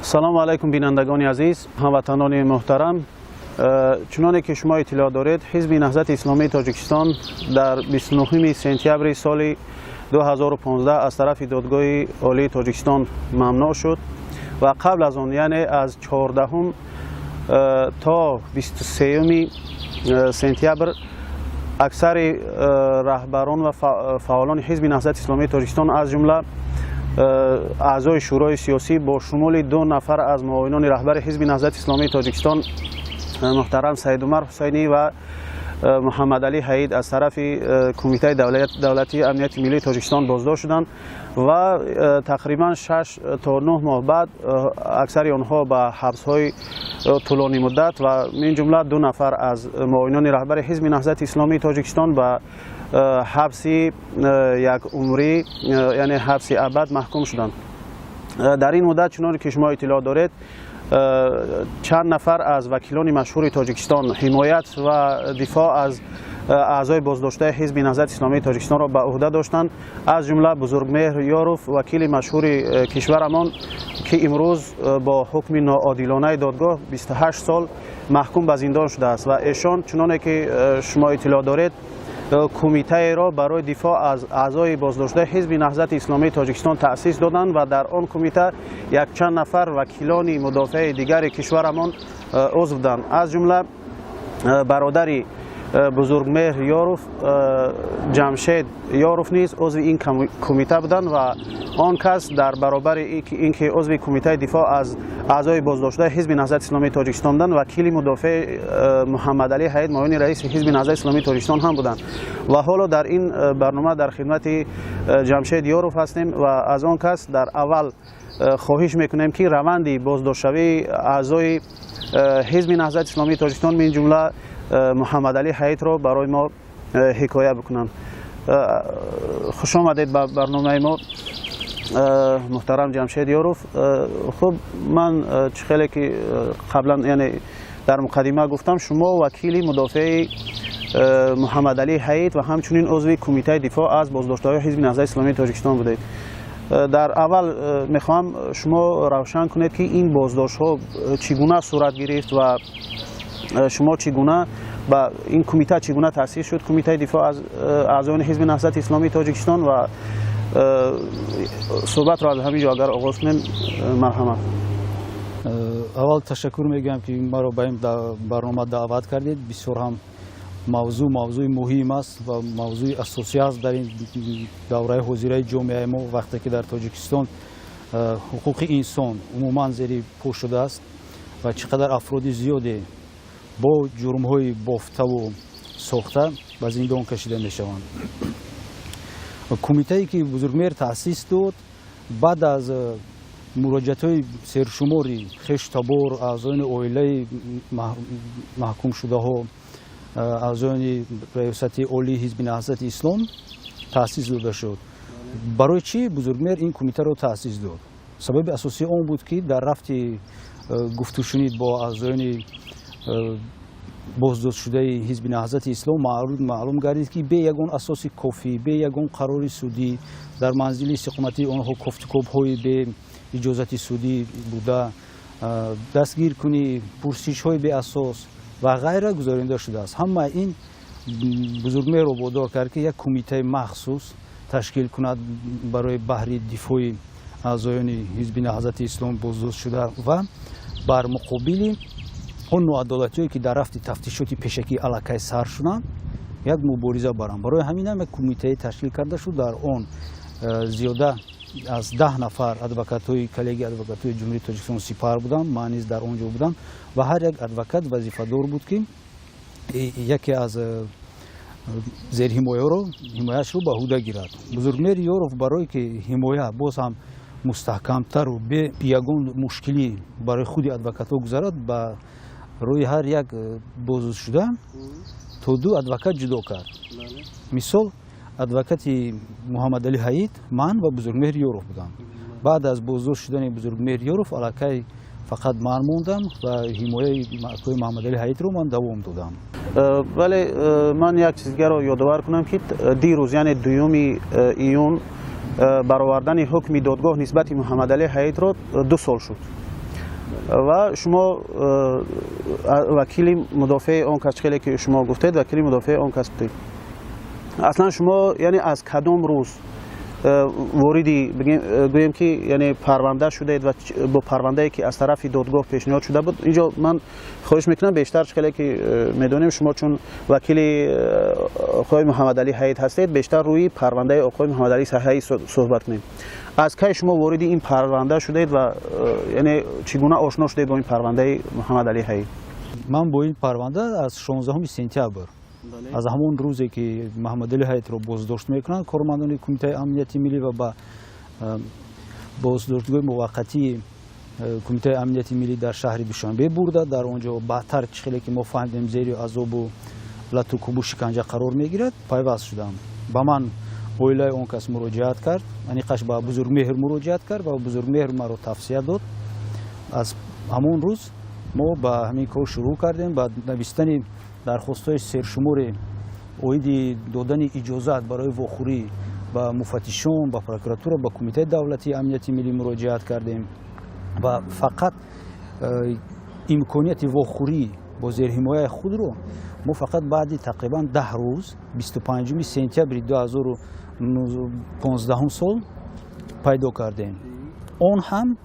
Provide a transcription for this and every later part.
سلام علیکم بینندگان عزیز، هموطنان محترم. چنانه که شما اطلاع دارید، حزب نهضت اسلامی تاجیکستان در 29 سپتامبر سال 2015 از طرف دادگاه عالی تاجیکستان ممنوع شد و قبل از آن، یعنی از 14 تا 23 سپتامبر، اکثر رهبران و فعالان حزب نهضت اسلامی تاجیکستان از جمله اعضای شورای سیاسی با شمول 2 نفر از معاونان رهبر حزب نهضت اسلامی تاجیکستان محترم سید عمر حسینی و محمد علی حید از طرف کمیته دولتی امنیت ملی تاجیکستان بازداشت شدند و تقریبا 6 تا 9 ماه بعد اکثر آنها به حبس‌های طولانی مدت و من جمله 2 نفر از معاونان رهبر حزب نهضت اسلامی تاجیکستان به حبسی یک عمری، یعنی حبس ابد محکوم شدند. در این مدت چنانکه که شما اطلاع دارید، چند نفر از وکیلان مشهور تاجیکستان حمایت و دفاع از اعضای بازداشته حزب نهضت اسلامی تاجیکستان را به عهده داشتند، از جمله بزرگمهر یاروف، وکیل مشهور کشورمان که امروز با حکم ناعادلانه دادگاه 28 سال محکوم به زندان شده است و ایشان چنانه که شما اطلاع دارید کمیته را برای دفاع از اعضای بازداشته حزب نهضت اسلامی تاجیکستان تأسیس دادند و در آن کمیته یک چند نفر وکیلان مدافع دیگر کشورمان عضو بودند، از جمله برادری بزرگمهر یاروف، جمشید یاروف نیز عضو این کمیته بودند و آن کس در برابر اینکه عضو کمیته دفاع از اعضای بازداشته حزب نهضت اسلامی تاجیکستان بودند، وکیل مدافع محمد علی حید معاون رئیس حزب نهضت اسلامی تاجیکستان هم بودند و حالا در این برنامه در خدمت جمشید یاروف هستیم و از آن کس در اول خواهش میکنیم که روند بازداشت‌شوی اعضای حزب نهضت اسلامی تاجیکستان من جمله محمد علی حید را برای ما حکایت بکنند. خوش آمدید به برنامه ما محترم جمشید یاروف. خب من خیلی که قبلا یعنی در مقدمه گفتم شما وکیل مدافع محمد علی حید و همچنین عضو کمیته دفاع از بازداشت‌های حزب نهضت اسلامی تاجیکستان بودید. در اول میخوام شما روشن کنید که این بازداشت‌ها چگونه صورت گرفت و شما چگونه با این کمیته چگونه تأسیس شد، کمیته دفاع از اعضایان حزب نهضت اسلامی تاجیکستان، و صحبت را از همینجا اگر آغاز کنیم. مرحمت. اول تشکر میگم که ما را به این برنامه دعوت کردید. بسیار هم موضوع مهم است و موضوع اساسی است در این دوره حاضره جامعه ما، وقتی که در تاجیکستان حقوق انسان عموما زیر پا شده است و چقدر افراد زیادی با جرم‌های بافته و ساخته به زندان کشیده می‌شوند. کمیته‌ای که بزرگمهر تأسیس داد بعد از مراجعت‌های سرشماری خشتبار اعضایان عائله محکوم شده ها، اعضایان ریاست عالی حزب نهضت اسلام تأسیس داده شد. برای چی بزرگمهر این کمیته را تأسیس داد؟ سبب اساسی آن بود که در رفت گفت و شنید با اعضایان بازداشت شده حزب نهضت اسلام معلوم گردید که به یگان اساس کافی، به یگان قرار سودی در منزل استقامتی آنها گفتگوهای به اجازت سودی بوده، دستگیر کنی پرسش های به اساس و غیره گزارنده شده است. همه این بزرگمهر را وادار کرد که یک کمیته مخصوص تشکیل کند برای بهره دفاع اعضایان حزب نهضت اسلام بازداشت شده و بر مقابل اون ناعدالتی‌هایی که در رفت تفتیشات پیشکی علاقه سر شدند یک مبارزه برند. برای همین هم یک کمیته تشکیل کرده شد. در آن زیاده از 10 نفر ادوکات‌های کلیگ ادوکات‌های جمهوری تاجیکستان سپر بودند، من نیز در آنجا بودم و هر یک ادوکات وظیفه‌دار بود که یکی از زیر حمایه‌اش رو به عهده گیرد. بزرگمهر یاروف برای که حمایه باز هم مستحکم‌تر و به یگان مشکلی برای خود ادوکات‌ها گذارد، به روی هر یک بازداشت شده تا 2 ادوکات جدا کرد. مثال ادوکات محمد علی حید، من و بزرگمهر یاروف بودم. بعد از بازداشت شدن بزرگمهر یاروف علاقه فقط من موندم و حمایه محمد علی حید رو من دوام دادم. ولی من یک چیز رو یادآور کنم که دیروز یعنی 2 ایون برآوردن حکم دادگاه نسبت محمد علی حید را 2 سال شد و شما وکیل مدافع آن کس خیلی که شما گفتید وکیل مدافع آن کس بودید. اصلا شما یعنی از کدام روز واردی بگویم که یعنی پرونده شدید و با پرونده‌ای که از طرف دادگاه پیشنهاد شده بود؟ اینجا من خواهش میکنم بیشتر خیلی که میدونیم شما چون وکیل آقای محمد علی حیید هستید بیشتر روی پرونده آقای محمد علی حیید صحبت کنیم. از کی شما وارد این پرونده شدید و یعنی چگونه آشنا شدید با این پرونده محمد علی حیید؟ من با این پرونده از 16 سپتامبر از همون روزی که محمد علی حیید رو بازداشت میکنند کارمندان کمیته امنیتی ملی و با بازداشتگاه موقتی کمیته امنیتی ملی در شهر دوشنبه برده. در اونجا بعدتر چخیلی که ما فهمیدیم زیر عذاب و لط و کوب و شکنجه قرار میگیرد پیوست شدم. با من اویلای اون کس مراجعت کرد، یعنی قش با بزرگ مهر مراجعت کرد و بزرگ مهر ما رو توصیه داد. از همون روز ما با همین کار شروع کردیم با نوشتن درخواست‌های سرشمور اویدی دادن اجازت برای واخوری با مفتشان با پروکراتور با کمیته دولتی امنیتی ملی مراجعت کردیم و فقط امکانیت واخوری با زیر حمایت خود رو ما فقط بعد تقریبا 10 روز 25 سپتامبر 2015 سال پیدا کردیم. اون هم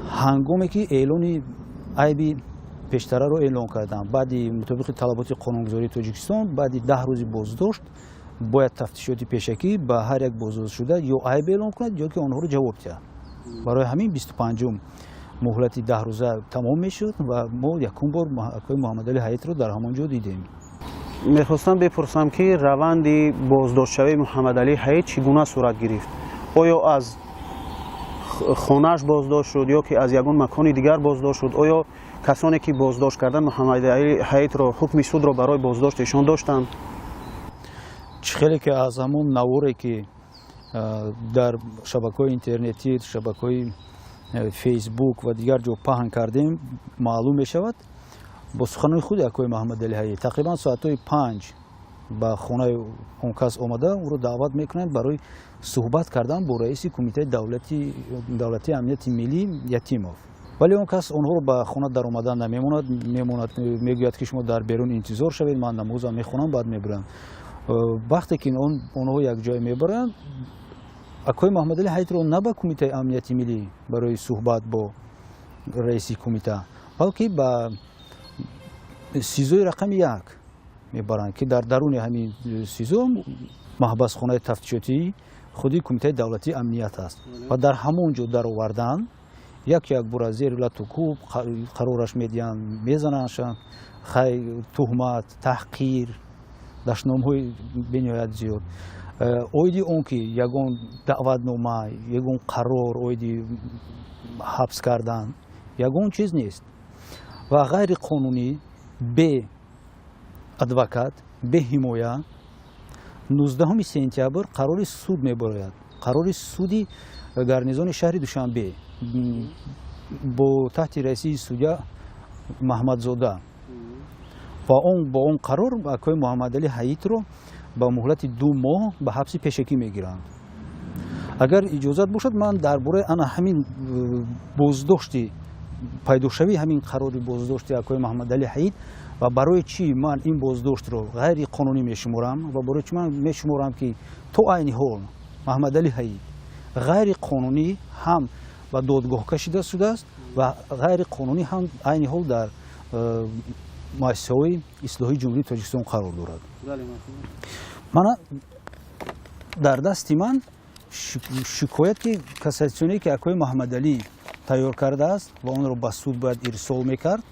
هنگامی که اعلان عیب پیشتره رو اعلان کردم. بعدی مطابق طلبات قانونگذاری تاجیکستان بعدی 10 روز بازداشت باید تفتیشات پیشکی به هر یک بازداشت شده یا عیب اعلان کند یا که آنها رو جواب دهد. برای همین 25 مهلت 10 روزه تمام میشد و ما یکم بار محمد علی حیید رو در همانجا دیدیم. میخواستم بپرسم که روند بازداشت شوی محمد علی حیید چگونه صورت گرفت؟ آیا از خانه‌اش بازداشت شد یا که از یگان مکان دیگر بازداشت شد؟ آیا کسانی که بازداشت کردن محمد علی حیید را حکم سود را برای بازداشتشان داشتند؟ خیلی که از همون نواری که در شبکه‌های اینترنتی، شبکه‌های فیسبوک و دیگر جو پهن کردیم معلوم می شود. با سخنان خود آقای محمد علی حیید تقریبا ساعت 5 به خانه اون کس آمده او رو دعوت میکنند برای صحبت کردن با رئیس کمیته دولتی امنیتی ملی یتیموف. ولی اون کس اونها رو به خانه در اومدن نمیموند، میگوید که شما در بیرون انتظار شوید، من نمازم میخونم بعد میبرم. وقتی که اونها یک جای میبرن آقای محمد علی حیید رو نه به کمیته امنیتی ملی برای صحبت با رئیس کمیته بلکه به سیزوی رقم 1 میبرند که در درون همین سیزو محبس خانه تفتیشاتی خودی کمیته دولتی امنیت است و در همونجا در آوردن یک بار زیر لط و کوب قرارش میدن میزننشان تهمت تحقیر دشنام‌های بنیاد زیاد. اویدی اون که یگان دعوتنامه یگان قرار اویدی حبس کردن یگان چیز نیست و غیر قانونی به ادوکات به حمایه 19 سپتامبر قرار سود میبراید. قرار سودی گارنیزون شهر دوشنبه با تحت رئیسی سودیا محمدزاده و اون با اون قرار آقای محمد علی حیید رو با مهلت 2 ماه به حبس پیشکی میگیرند. اگر اجازت باشد من درباره همین بازداشتی پیدا شوی همین قرار بازداشتی آقای محمد علی حیید و برای چی من این بازداشت رو غیر قانونی میشمرم و برای چی من میشمرم که تو عین حال محمد علی حیید غیر قانونی هم به دادگاه کشیده شده است و غیر قانونی هم عین حال در مؤسسه‌های اصلاحی جمهوری تاجیکستان قرار دارد. من در دست من شکایت که کاساسیونی که آقای محمد علی تیار کرده است و اون رو به سود باید ارسال میکرد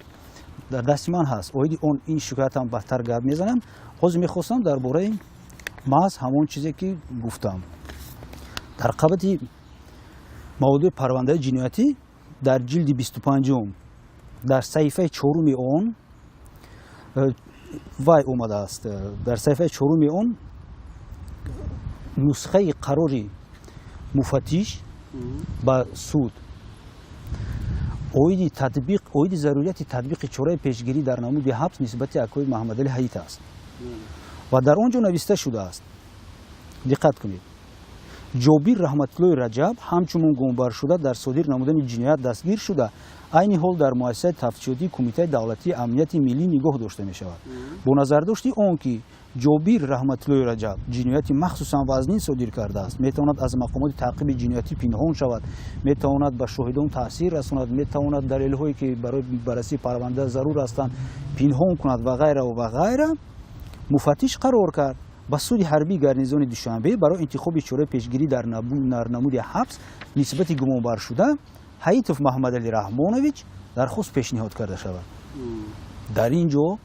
در دست من هست. اون این شکایت هم بهتر گپ میزنم. باز میخواستم درباره محض همون چیزی که گفتم در قبط موضوع پرونده جنایتی در جلد 25 در صفحه 4 اون وای اومده است. در صفحه 4 اون نسخه قراری مفتش با سود اویدی ضروریت تطبیق چاره پیشگیری در نمود حبس نسبت آقای محمد علی حیید است و در آنجا نوشته شده است. دقت کنید ҷобир раҳматуллои раҷаб ҳамчунон гумбаршуда дар содир намудани ҷиноят дастгир шуда айни ҳол дар муассисаи тафтишотии кумитаи давлатии амнияти миллӣ нигоҳ дошта мешавад. Бо назардошти он ки ҷобир раҳматуллои раҷаб ҷинояти махсусан вазнин содир кардааст, метавонад аз мақомоти таъқиби ҷиноятӣ пинҳон шавад, метавонад ба шоҳидон таъсир расонад, метавонад далелҳое ки барои баррасии парванда зарур ҳастанд пинҳон кунад ва ғайра ва ғайра. муфаттиш қарор кард ба суди ҳарбии гарнизони душанбе барои интихоби чораи пешгирӣ дар намуди ҳабс нисбати гумонбаршуда ҳаитов маҳмадалӣ раҳмонович дархост пешниҳод карда шавад. дар ин ҷо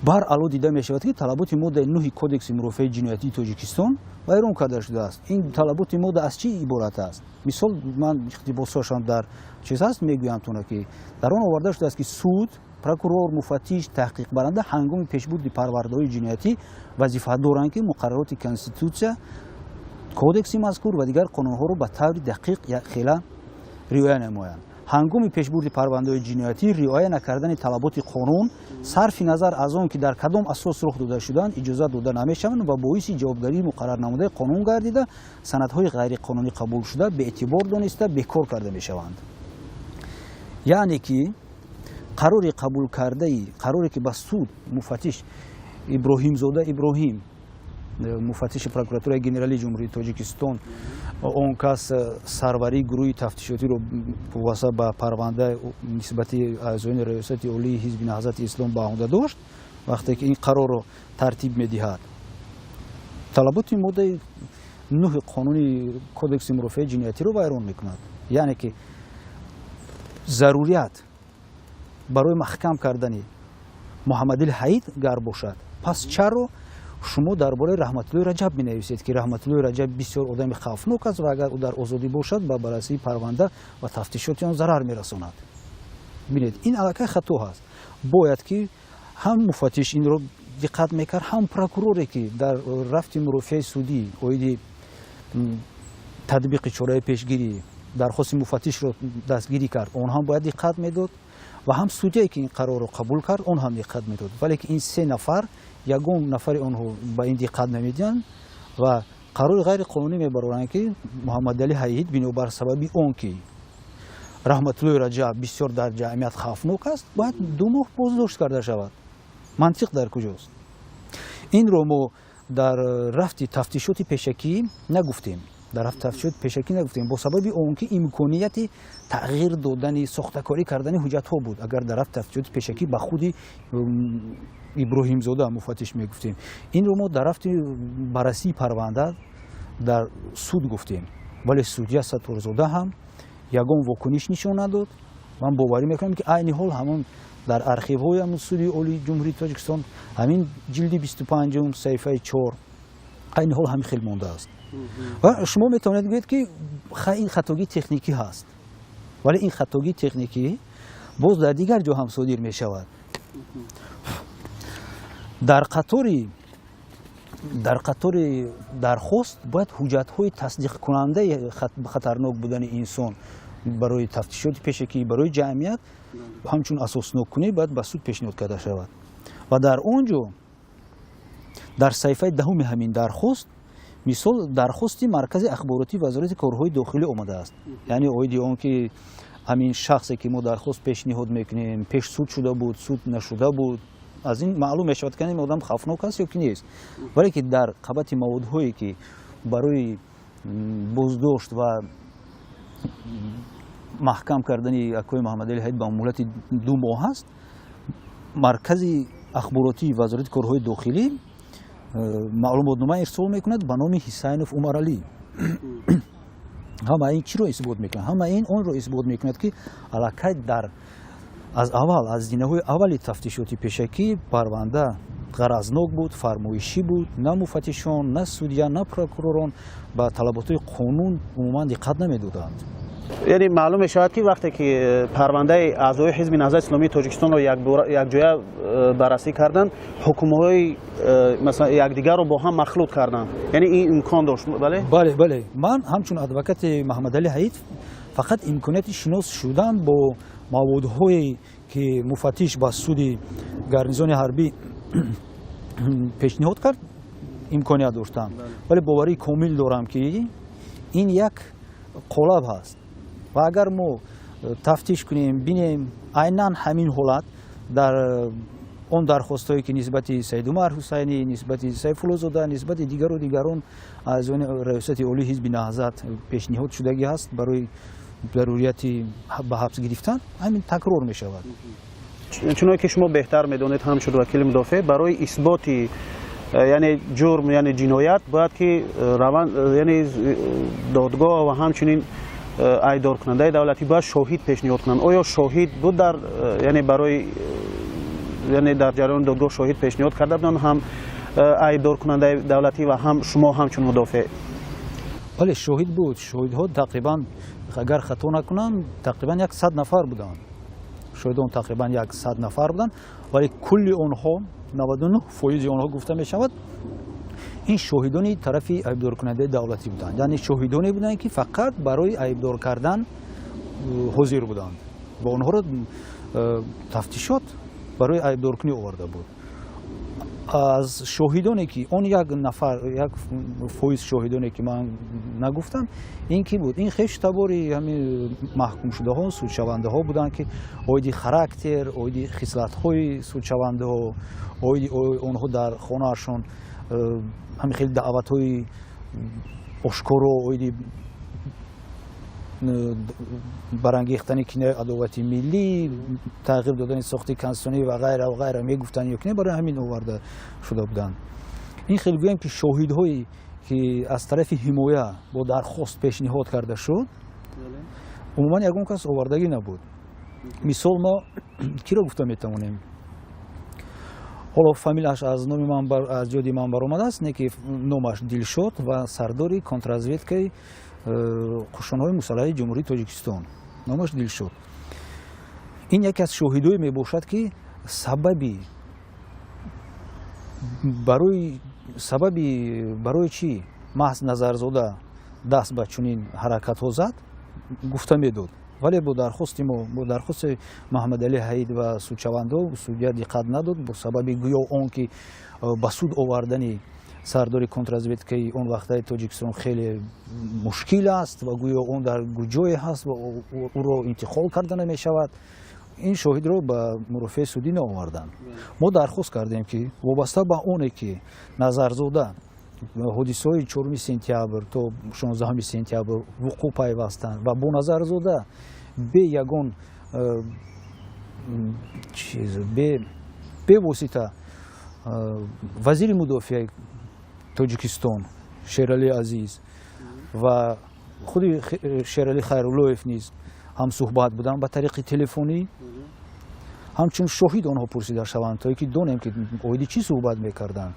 бар ало дида мешавад ки талаботи моддаи 9 кодекси мурофиаи ҷиноятии тоҷикистон вайрон карда шудааст. ин талаботи модда аз чӣ иборат аст? мисол ман иқтибосошам дар чиз ҳаст мегӯям ки дар он оварда шудааст ки суд, прокурор, муфаттиш, таҳқиқбаранда ҳангоми пешбурди парвандаҳои ҷиноятӣ вазифа доранд ки муқаррароти конститутсия, кодекси мазкур ва дигар қонунҳоро ба таври дақиқ хела риоя намоянд. ҳангоми пешбурди парвандаҳои ҷиноятӣ риоя накардани талаботи қонун сарфи назар аз он ки дар кадом асос рух дода шуданд иҷозат дода намешаванд ва боиси ҷавобгарии муқаррарнамудаи қонун гардида санадҳои ғайриқонунӣ қабул шуда беэътибор дониста бекор карда мешаванд. яъне ки қарори қабул кардаи қароре ки ба суд муфаттиш иброҳимзода иброҳим муфаттиши прокуратураи генералии ҷумҳурии тоҷикистон он кас сарварии гурӯҳи тафтишотиро вобаста ба парванда нисбати аъзоёни раёсати олии ҳизби наҳзати ислом ба омода дошт. вақте ки ин қарорро тартиб медиҳад талаботи моддаи 9 қонуни кодекси мурофиаи ҷиноятиро вайрон мекунад. яъне ки зарурият барои маҳкам кардани муҳаммадил ҳаид гар бошад, пас чаро шумо дар бораи раҳматуллои раҷаб менависед ки раҳматуллои раҷаб бисёр одами хавфнок аст ва агар ӯ дар озодӣ бошад ба баррасии парванда ва тафтишоти он зарар мерасонад. бинед ин аллакай хато ҳаст. бояд ки ҳам муфаттиш инро диққат мекард, ҳам прокуроре ки дар рафти мурофиаи судӣ оиди тадбиқи чораи пешгирӣ дархости муфаттишро дастгирӣ кард, он ҳам бояд диққат медод ва ҳам судяе ки ин қарорро қабул кард он ҳам диққат медод. вале ки ин се нафар ягон нафари онҳо ба ин диққат намедиҳанд ва қарори ғайриқонунӣ мебароранд ки муҳаммадалӣ ҳаид бинобар сабаби он ки раҳматуллои раҷаб бисёр дар ҷамъият хавфнок аст бояд 2 моҳ боздошт карда шавад. мантиқ дар куҷост? инро мо дар рафти тафтишоти пешакӣ нагуфтем. бо сабаби он ки имконияти тағйир додани сохтакорӣ кардани ҳуҷҷатҳо буд. агар дар рафти тафтишоти пешакӣ ба худи иброҳимзода муфаттиш мегуфтем, инро мо дар рафти баррасии парванда дар суд гуфтем. вале судя сатторзода ҳам ягон вокуниш нишон надод. ман боварӣ мекунам ки айни ҳол ҳамон дар архивҳои ҳамон суди олии ҷумҳурии тоҷикистон ҳамин ҷилди 25 саҳифаи 4 айни ҳол ҳамин хел мондааст. ва шумо метавонед гӯед ки ин хатогии техникӣ ҳаст. вале ин хатогии техникӣ боз дар дигар ҷо ҳам содир мешавад. дар қатори дархост бояд ҳуҷҷатҳои тасдиқкунандаи хатарнок будани инсон барои тафтишоти пешакӣ барои ҷамъият ҳамчун асоснокунӣ бояд ба суд пешниҳод карда шавад. ва дар он ҷо дар саҳифаи 10 ҳамин дархост мисол дархости маркази ахбороти вазорати корҳои дохилӣ омадааст. яъне оиди он ки ҳамин шахсе ки мо дархост пешниҳод мекунем пеш суд шуда буд, суд нашуда буд, аз ин маълум мешавад ки ин одам хавфнок аст ё ки нест. вале ки дар қабати маводҳое ки барои боздошт ва маҳкам кардани акои муҳаммадалӣ ҳаид ба муҳлати 2 моҳ ҳаст, маркази ахборотии вазорати корҳои дохилӣ маълумотнома ирсол мекунад ба номи ҳисайнов умаралӣ. ҳама ин чиро исбот мекунад? ҳама ин онро исбот мекунад ки аллакай аз аввал аз зинаҳои аввали тафтишоти пешакӣ парванда ғаразнок буд, фармоишӣ буд. на муфаттишон, на судя, на прокуророн ба талаботҳои қонун умуман диққат намедоданд. яъне маълум мешавад ки вақте ки парвандаи аъзои ҳизби наҳзати исломии тоҷикистонро якҷоя баррасӣ карданд, ҳукмҳои масалан якдигарро бо ҳам махлут карданд. яъне ин имкон дошт. бале ман ҳамчун адвокати Маҳмадалӣ ҳаид фақат имконияти шинос шудан бо маводҳое ки муфаттиш ба суди гарнизони ҳарбӣ пешниҳод кард имконият доштам. Вале боварии комил дорам ки ин як қолаб ҳаст ва агар мо тафтиш кунем бинем айнан ҳамин ҳолат дар он дархостҳое ки нисбати Саид Умар Ҳусайнӣ, нисбати Сайфуллозода, нисбати дигару дигарон аз раёсати олии ҳизби наҳзат пешниҳод шудагӣ ҳаст барои зарурияти ба ҳабс гирифтан, ҳамин такрор мешавад. чуноне ки шумо беҳтар медонед ҳамчун вакили мудофеъ барои исботи яъне ҷурм яъне ҷиноят бояд ки яъне додгоҳ ва ҳамчунин айбдоркунандаи давлатӣ бояд шоҳид пешниҳод кунанд. оё шоҳид буд дар яъне барои яъне дар ҷараёни додгоҳ шоҳид пешниҳод карда буданд ҳам айбдоркунандаи давлатӣ ва ҳам шумо ҳамчун мудофеъ? бале шоҳид буд. шоҳидҳо тақрибан агар хато накунам тақрибан 100 нафар буданд. шоҳидон тақрибан 100 нафар буданд, вале кулли онҳо 99% онҳо гуфта мешавад ин шоҳидони тарафи айбдоркунандаи давлатӣ буданд. яъне шоҳидоне буданд ки фақат барои айбдор кардан ҳозир буданд ва онҳоро тафтишот барои айбдоркунӣ оварда буд. аз шоҳидоне ки он 1% шоҳидоне ки ман нагуфтам ин ки буд ин хеш табори ҳамин маҳкумшудаҳо судшавандаҳо буданд ки оиди характер, оиди хислатҳои судшавандаҳо, оиди онҳо дар хонаашон ҳамин хеле даъватҳои ошкоро, оиди барангехтани кинояи адовати миллӣ, тағйир додани сохти конститутсионӣ ва ғайра мегуфтанд ё ки не барои ҳамин оварда шуда буданд. ин хеле гӯям ки шоҳидҳое ки аз тарафи ҳимоя бо дархост пешниҳод карда шуд умуман ягон кас овардагӣ набуд. мисол мо киро гуфта метавонем? ҳоло фамилияш аз номи ман аз ҷоди ман баромадааст, не ки номаш Дилшод ва сардори контрразведкаи қушонҳои мусаллаҳи ҷумҳурии Тоҷикистон, номаш Дилшод. ин яке аз шоҳидое мебошад ки сабаби барои чӣ маҳз Назарзода даст ба чунин ҳаракатҳо зад гуфта медод. вале бо дархости мо бо дархости Маҳмадалӣ Ҳаид ва судшавандаҳо судя диққат надод бо сабаби гӯё он ки ба суд овардани сардори контрразведкаи он вақтаи Тоҷикистон хеле мушкил аст ва гӯё он дар гуҷое ҳаст ва ӯро интиқол карда намешавад. ин шоҳидро ба мурофиаи судӣ наоварданд. мо дархост кардем ки вобаста ба оне ки Назарзода ҳодисаҳои 4 сентябр то 16 сентябр вуқӯъ пайвастанд ва бо Назарзода беягон бевосита вазири мудофиаи Тоҷикистон Шералӣ Азиз ва худи Шералӣ Хайруллоев низ ҳамсуҳбат буданд ба тариқи телефонӣ. ҳамчун шоҳид онҳо пурсида шаванд то ки донем ки оиди чӣ суҳбат мекарданд.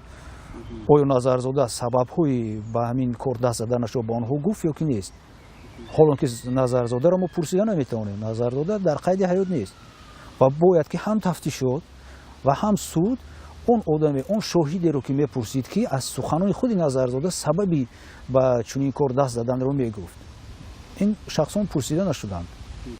оё Назарзода сабабҳои ба ҳамин кор даст заданашро ба онҳо гуфт ё ки нест? ҳоло ки Назарзодаро мо пурсида наметавонем. Назарзода дар қайди ҳаёт нест ва бояд ки ҳам тафтишот ва ҳам суд он одаме он шоҳидеро ки мепурсид ки аз суханони худи Назарзода сабаби ба чунин кор даст заданро мегуфт. ин шахсон пурсида нашуданд.